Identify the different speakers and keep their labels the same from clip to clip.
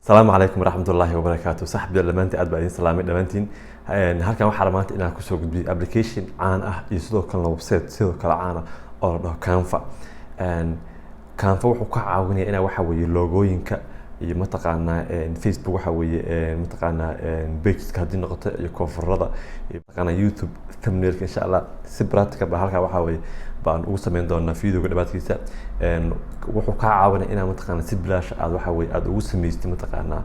Speaker 1: السلام عليكم ورحمة الله وبركاته. صاحب دلمانتي أدب أدين سلامي دلمانتين. هالكان waxaa maanta inaan ku soo gudbiyo application caan ah iyo sidoo kale website sidoo kale caan ah oo la dhaho Canva. Canva wuxuu ka caawinayaa inaa waxa weeye logooyinka iyo mataqaanaa Facebook waxa weeye mataqaanaa pageska hadii noqoto iyo coverada iyo mataqaanaa YouTube thumbnailka insha Allah si practical ba halka waxa weeye baan ugu sameyn doonaa videoga dhabaadkiisa. wuxuu ka caawinayaa inaa mataqaanaa si bilaash aad waxa weeye aad ugu sameystay mataqaanaa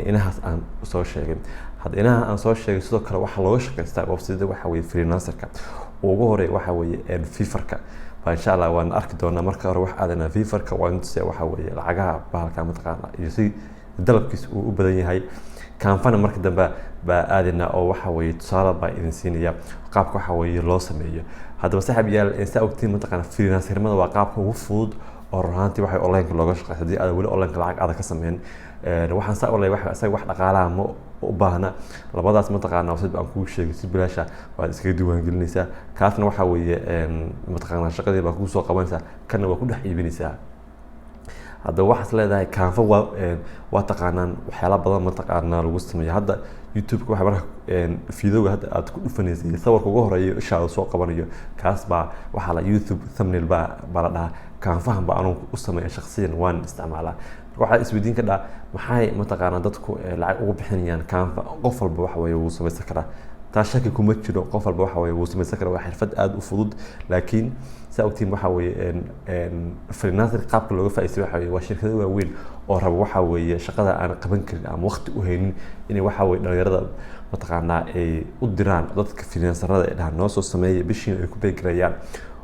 Speaker 1: inahaas aan soo sheegay. hadda inaha aan soo sheegay sidoo kale waxa looga shaqeystaa website waxa weeye freelancerka ugu hore waxa weeye Fiverrka ba insha Allah waan arki doonaa marka hore wax aadana Fiverrka waa inta waxa weeye lacagaha bahalka mataqaanaa iyo si dalabkiis uu u badan yahay. Canva marka dambe ba aadina oo waxa weeye tusaale baa idin siinaya qaabka waxa weeye loo sameeyo. hadaba saaxiib yaal inta ogtiin mataqaanaa freelancermada waa qaabka ugu fudud oo runtii waxa online looga shaqeeyo hadii aad wali online lacag aad ka sameyn waxaan saa online waxa asaga wax dhaqaalaha ma u baahna labadaas mataqaanaa website aan ku sheegay si bilaash ah waad iskaga diiwaan gelinaysaa kaasna waxa weeye mataqaanaa shaqadii baa ku soo qabanaysaa kana waa ku dhex iibinaysaa. hadda waxaad leedahay Canva waa taqaanaan waxyaalo badan mataqaanaa lagu sameeyo. hadda YouTube waxa marka videoga hadda aad ku dhufaneysay sawirka ugu horeeyo isha soo qabanayo kaas baa waxa la YouTube thumbnail baa la dhahaa. Canva baa anu u sameeyaa shakhsiyan waan isticmaalaa. waxa isweydiin ka dhaa maxay mataqaanaa dadku lacag ugu bixinayaan Canva qof walba waxa weeye uu sameeysan karaa taa shaki kuma jiro qof walba waxa weeye uu sameeysan karaa waa xirfad aad u fudud laakiin sababtiin waxa weeye freelancer qaabka looga faa'iideeyo waxa weeye waa shirkado waaweyn oo rabo waxa weeye shaqada aan qaban karin ama waqti u haynin inay waxa weeye dhalinyarada mataqaanaa ay u diraan dadka freelancerada ee dhahan noo soo sameeyay bishiin ay ku beegrayaan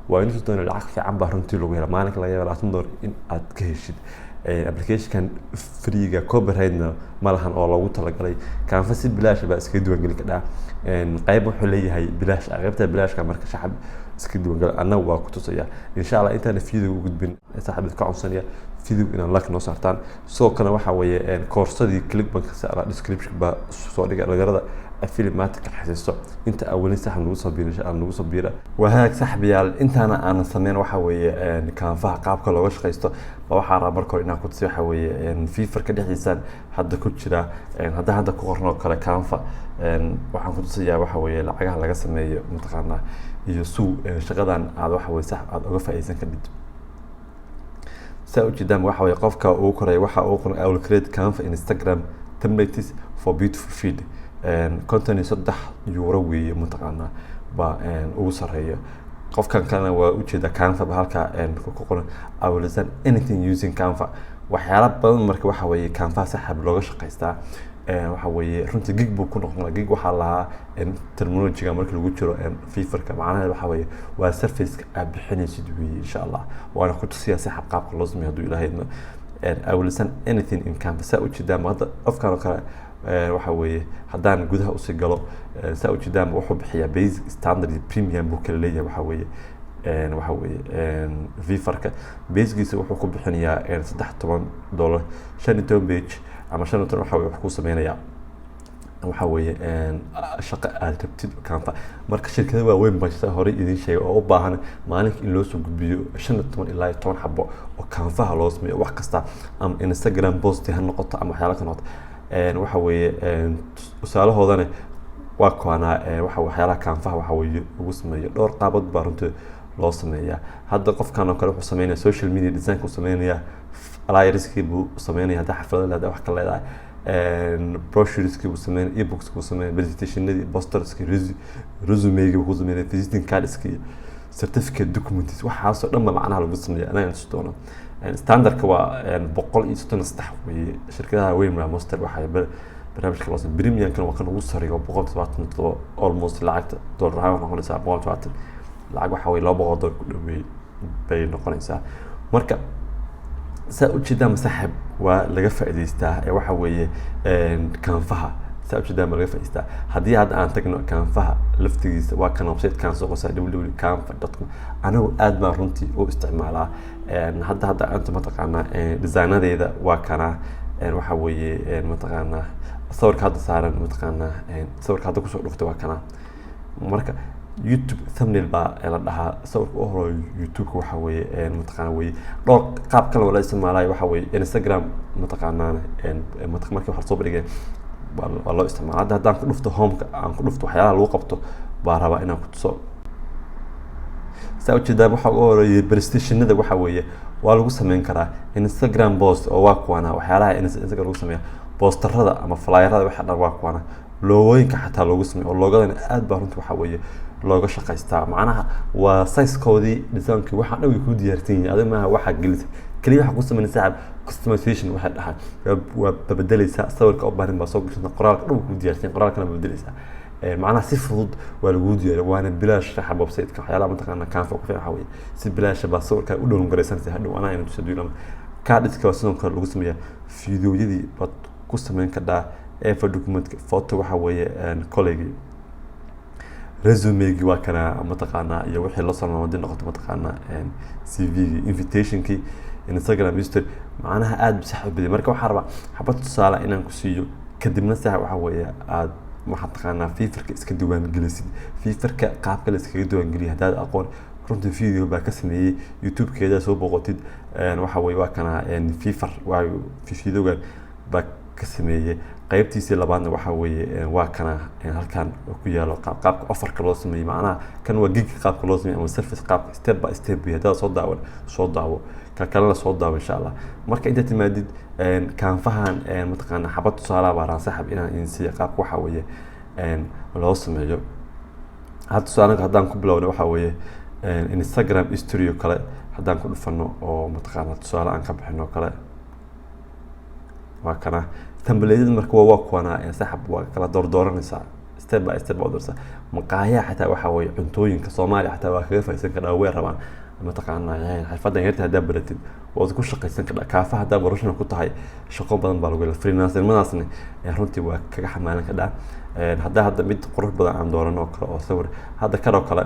Speaker 1: waa inuu doona lacag fiican baa runtii lagu helo maalinka laga yaabo $20 in aad ka heshid. application free-ga copyright-na malahan oo loogu talagalay. Canva si bilaash baa iska diiwaan gelin karaa qayb wuxuu leeyahay bilaash qaybta bilaashka marka shacab iska diiwaan gal ana waa ku tusaya insha Allah intaan video u gudbin saaxiibada ka cunsanaya video inaan like noo saartaan soo kale waxa weeye course-adii Clickbank saara description ba soo dhigay dhalinyarada affiliate xasiisto inta awalin sax lagu soo biiray insha Allah lagu soo biira wahaag saaxiibayaal intaana aan sameyn waxa weeye Canva qaabka looga shaqeysto waxa rabaa markoo inaan ku tusay waxa weeye Fiverrka dhexdiisaan hadda ku jira hadda ku qorno kale Canva waxaan ku tusayaa waxa weeye lacagaha laga sameeyo mataqaanaa iyo shaqadan aad waxa weeye sax aad uga faa'iideysan kadib سأو جدا واحد يقف كأوكرا واحد أوكرا أو الكريد كان في إنستغرام templates for beautiful feed content يصدح يوروي متقنا با أوصل هي قف كان وجد كانفا بهالك كوكونا أو لسان anything using كانفا وحيالات بدن مركب واحد كانفا سحب لغة شقيستا waxa weeye runtii gig buu ku noqon gig waxa la terminology marka lagu jiro Fiverrka macnaheedu waxa weeye waa surface aad bixinaysid weeye insha Allah waana ku tusiyaa si xab qaabka loo sameeyo haduu ilaahayna awlisan anything in Canva saa u jeedaan hadda afkaan kale waxa weeye hadaan gudaha u sii galo saa u jeedaan wuxuu bixiyaa basic standard premium buu kala leeyahay waxa weeye Fiverrka basigiisa wuxuu ku bixinayaa $13 15 page ama shan tan waxa wax ku sameeynaya waxa weeye shaqo aad rabtid Canva marka shirkada waaweyn baa hore idin sheegay oo u baahan maalinka in loo soo gudbiyo 15 ilaa 10 xabo oo Canva loo sameeyo wax kasta ama Instagram post ha noqoto ama waxyaalo kale waxa weeye tusaalahoodana waa koona waxa waxyaalaha Canva waxa weeye ugu sameeyo dhowr qaabad baa runtii loo sameeyaa. hadda qofkan oo kale wuxuu sameeyaa social media design ku sameeyaa flyerski buu sameeyaa hada xafladaha wax kale leedahay brochureski buu sameeyaa e-books buu sameeyaa presentationadii posterski resume-gi buu sameeyaa visiting cardski certificate documents waxaas oo dhan macnaha lagu sameeyaa anaa inta doono standardka waa 163 weeye shirkadaha weyn waa master waxa barnaamijka loo sameeyo premium kan waa kan ugu sareeyo 177 almost lacagta dollar ahaan noqonaysa 120 lacag waxa weeye $200 ku dhaweey bay noqonaysaa. marka saa u jeedaan saaxiib waa laga faa'iideystaa waxa weeye Canva saa u jeedaan laga faa'iideystaa hadii aan tagno Canva laftigiisa waa kan website kan soo qosay www.canva.com anagu aad baan runtii u isticmaalaa hadda anta mataqaanaa designadeeda waa kana waxa weeye mataqaanaa sawirka hadda saaran mataqaanaa sawirka hadda ku soo dhuftay waa kana marka YouTube thumbnail baa la dhahaa sawirka u horo YouTube waxa weeye mataqaana weeye dhowr qaab kale oo la isticmaalayo waxa weeye Instagram mataqaana markii wax soo bandhigay waa loo isticmaalaa hadda haddaan ku dhufto home-ka aan ku dhufto waxyaalaha lagu qabto baa rabaa inaan ku tuso ujeedaan waxa ugu horeeyay presentationada waxa weeye waa lagu sameyn karaa Instagram post oo waa kuwana waxyaalaha Instagram lagu sameeyo posterada ama flyerada waxa dhan waa kuwana loogooyinka xataa lagu sameeyo oo loogadan aad baa runtii waxa weeye looga shaqaystaa macnaha waa size-koodii design-kii waxa dhan way ku diyaarsan yihiin adiga maaha waxa gelisay kaliya waxa ku sameynaysaa customization waxa dhahay waa bedelaysaa sawirka u baahan baa soo gashay qoraalka dhan ku diyaarsan qoraalkana bedelaysaa macnaha si fudud waa lagu diyaariyay waana bilaash sharaxa website-ka waxyaalaha mataqaana Canva ku fiican weeye si bilaash baa sawirka u download garaysanaysaa hadhow anaa inuu tusayo kaadhiska sidoo kale lagu sameeyaa fiidiyoyadii baad ku sameyn kartaa efa document photo waxa weeye colleague resume-gi waa kana mataqaana iyo wixii la soo noqday noqoto mataqaana CV-gi invitation-ki Instagram history macnaha aad sax u baday marka waxa rabaa xabad tusaale inaan ku siiyo kadibna sax waxa weeye aad waxaad taqaanaa fiifarka iska diiwaan gelisid fiifarka qaabka la iskaga diiwaan geliyo haddaad aqoon runtii video baa ka sameeyay YouTube-keeda soo boqotid waxa weeye waa kana fiifar waa videogan baa ka sameeyay qaybtiisa labaadna waxa weeye waa kana halkan ku yaalo qaabka offerka loo sameeyay macnaha kan waa gig qaabka loo sameeyay ama service qaabka step by step hadda soo daawo ka kale la soo daawo insha Allah marka inta timaadid Canva-han mataqaana xabad tusaale baa saaxib inaan insiya qaabka waxa weeye loo sameeyo hadda tusaale haddaan ku bilowno waxa weeye Instagram history kale haddaan ku dhufano oo mataqaana tusaale aan ka bixino kale waa kana template marka waa kuwana saaxib waa kala dooranaysaa step by step oo dorsa maqaayaha xataa waxa weeye cuntooyinka Soomaaliya xataa waa kaga faa'iideysan karaa way rabaan mataqaana xirfadan yarta hadda baratid waad ku shaqaysan kartaa Canva hadda barashana ku tahay shaqo badan baa lagu leeyahay freelancer-madaasna runtii waa kaga xamaalan kartaa hadda mid qurux badan aan doorano kale oo sawir hadda kale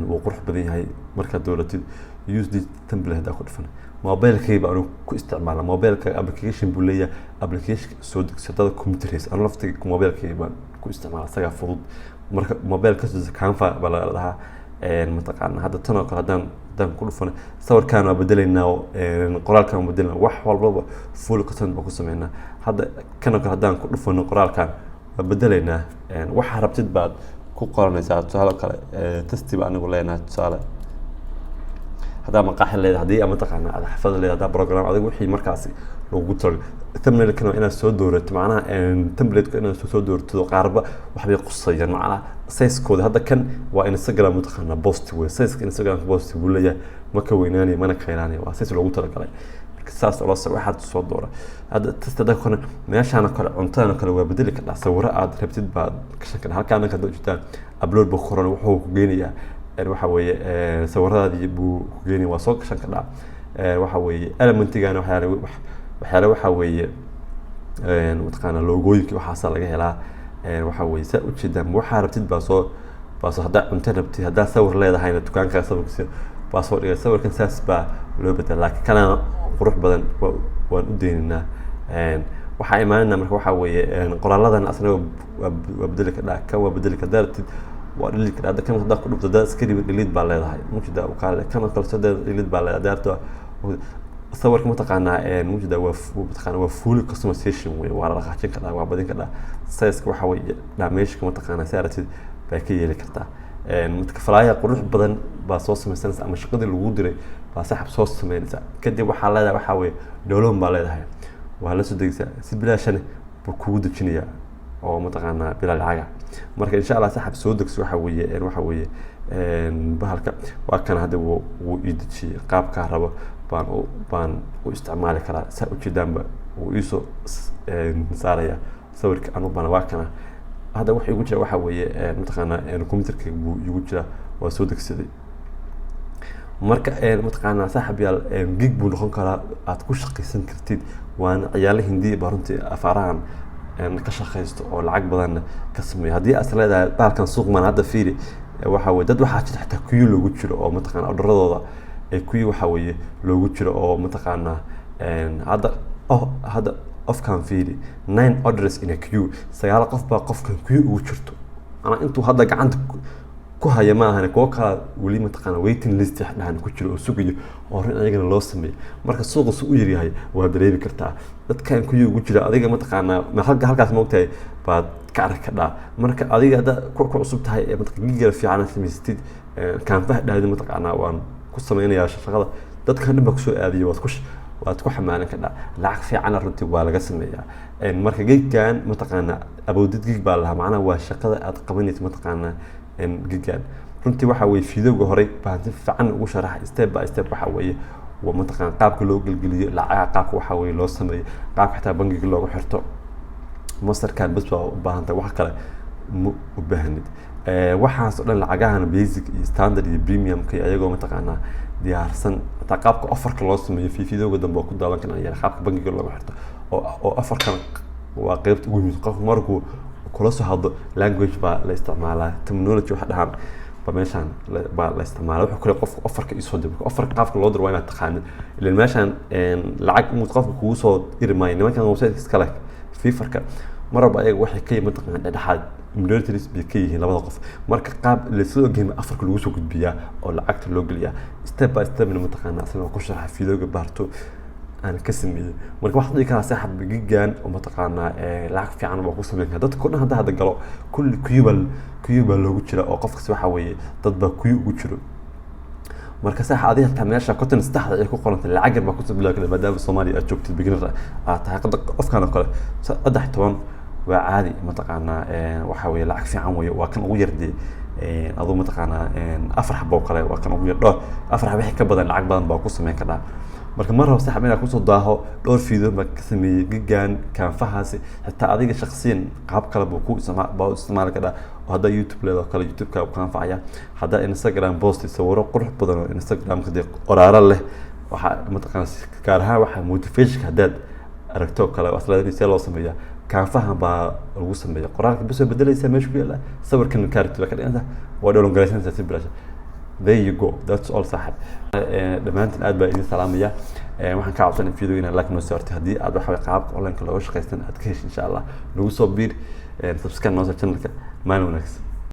Speaker 1: wuu qurux badan yahay marka dowladid use the template hadda ku dhufan mobilkayga baan ku isticmaalaa mobilka application buu leeyahay application soo degsatada computer aan laftiga mobilkayga baan ku isticmaalaa saga fudud marka mobilka soo Canva baa la dhahaa mataqaana hadda tan oo kale hadaan ku dhufano sawirkaan waa bedelaynaa qoraalkaan bedelna wax walba full content baa ku sameynaa hadda kan oo kale hadaan ku dhufano qoraalkaan waa bedelaynaa waxa rabtid baad ku qoranaysaa tusaale kale testi baa anigu leenahay tusaale hadda maqaaxi leedahay hadii ama taqaana aad xafad leedahay program adigu wixii markaasi lagu talo thumbnail kana inaad soo doorato macnaha template inaad soo doorato qaarba wax bay qusayaan macnaha size-kooda hadda kan waa Instagram mataqaana post way size-ka Instagram post buu leeyahay ma ka weynaanay mana ka yaraanay waa size loogu talagalay saas oo soo waxaad soo doora hadda testada kana meeshaan kale cuntada kale waa bedeli ka sawiro aad rabtid baad ka shaqeyn halkaan ka dojita upload buu qoran wuxuu ku geenayaa waxa weeye sawiradaadii buu ku geenay waa soo gashan ka waxa weeye elementigaana waxa weeye mataqaana loogooyinka waxa laga helaa waxa weeye sa u jeedaan waxa rabtid baa soo hadda cunto rabtid hadda sawir leedahayna dukaanka sawirkiisa baa soo dhigay sawirkan saas baa loo bedelay laakiin kana qurux badan waan u deeninaa waxa imaanayna marka waxa weeye qoraaladan asna waa bedeli ka daartid waa dhili ka hadda kan hadda ku dhufto dad iska dhilid baa leedahay mujida u kaale kan kale soo dhilid baa leedahay daarto sawirka mataqaana mujida waa full customization way waa la qaxin karaa waa badin karaa size-ka waxa weeye damage-ka mataqaana saaratid baa ka yeeli kartaa midka falaaya qurux badan baa soo samaysanaysa ama shaqadii lagu diray baa saxab soo sameynaysa kadib waxa leedahay waxa weeye download baa leedahay waa la soo degaysaa si bilaashana buu kugu dejinayaa oo mataqaana bilaa lacag marka insha Allah saxab soo degso waxa weeye bahalka waa kan hadda wuu idijiyay qaabka rabo baan u isticmaali karaa sa u jeedaanba uu iso saaraya sawirka anu bana waa kana hadda wax igu jira waxa weeye mataqaana computerka buu igu jira waa soo degsaday marka mataqaana saaxib yaal gig buu noqon karaa aad ku shaqaysan kartid waan ciyaal hindi baruntii afaarahan ka shaqaysto oo lacag badan ka sameeyo hadii aad leedahay dalkan suuqman hadda fiiri waxa weeye dad waxa jira xitaa kuyu loogu jiro oo mataqaana orderadooda kuyu waxa weeye loogu jiro oo mataqaana hadda of kan fiiri 9 orders in a queue sagaal qof baa qofkan queue ugu jirto أنا أنتوا هذا قعدت كهيا ما هنا كوكا ولي متقنا waiting list إحنا هنكتشر وسوقي ورين أيقنا الله سمي مركز السوق سوقي هاي وهدري بكرتها dad kan ku yugu jira adiga mataqaana ma halkaas moogtahay baad ka arki karaa marka adiga hada ku cusub tahay ee mataqaana fiican samaystid kan fahdaada mataqaana waan ku sameeynaya shaqada dadkan dhanba ku soo aadiyo waad ku xamaalan karaa lacag fiican runtii waa laga sameeyaa marka geedkan mataqaana awoodid geed baa lahaa macnaha waa shaqada aad qabanaysid mataqaana geedkan runtii waxa weey fiidowga hore baan si fiican ugu sharaxay step by step waxa weey ومنطقة قابك لو قلقلية لا قابك وحاوي لو سمي قابك حتى بنجي لو حرته مصر كان بس بهانته وحكلا وبهند waxaan soo dhan lacagahan basic standard iyo premium ka ayagoo mataqaana diyaarsan taqaabka offerka loo sameeyo fiidowga dambe ku daawan kan ayay qaabka bangiga loogu xirto oo offerkan waa qaybta ugu muhiimsan qof markuu kula soo hadlo language ba la isticmaalaa terminology waxa dhahan meeshan baa la isticmaalo wuxuu kale qofka offerka isoo dib offerka qaabka loo diro waa inaad taqaanid ilaa meeshan lacag uu qofka kugu soo irmay nimankan website iska leh fifarka marba ayaga waxay ka yimaad taqaan dhexaad militaries bi ka yihiin labada qof marka qaab la soo geeyay offerka lagu soo gudbiyaa oo lacagta loo geliyaa step by step ma taqaana asana ku sharax fiidowga baarto aan ka sameeyay marka waxa dhigi kara saaxib gigan oo mataqaana lacag fiican oo ku sameeyay dadka kuna hada galo kulli kuyuba loogu jira oo qofkaas waxa weeye dad ba kuyu ugu jiro marka saax adiga ta meesha konton saddexda ay ku qorantay lacag ba ku sameeyay kala maadaama Soomaaliya aad joogtid beginner tahay qofkan oo kale 13 waa caadi mataqaana waxa weeye lacag fiican weeye waa kan ugu yardii adoo mataqaana afar xabo kale waa kan ugu yar dhowr afar xabo wixii ka badan lacag badan baa ku sameyn karaa marka mar hore saxab inaad ku soo daaho dhowr fiido ma ka sameeyay gigan kan fahaasi xitaa adiga shakhsiyan qaab kale buu ku isticmaali karaa oo hada YouTube leedo kale YouTube ka kan faaya hada Instagram post sawiro qurux badan oo Instagram ka qoraara leh waxa mataqaana gaar ahaan waxa motivation hadaad aragto kale aslaadii si loo sameeyaa kan faham baa lagu sameeyaa qoraalka bas bedelaysa meesha ku yaala sawirkan kaartida ka dhiganta waa dhowr galaysan si bilaasha there you go that's all sahab dhamaantiin aad baa idin salaamaya waxaan ka codsanay video inaan like noo saartay hadii aad wax qaabka online ka looga shaqeystaan aad ka hesho insha Allah lagu soo biir subscribe noo channelka maalin wanaagsan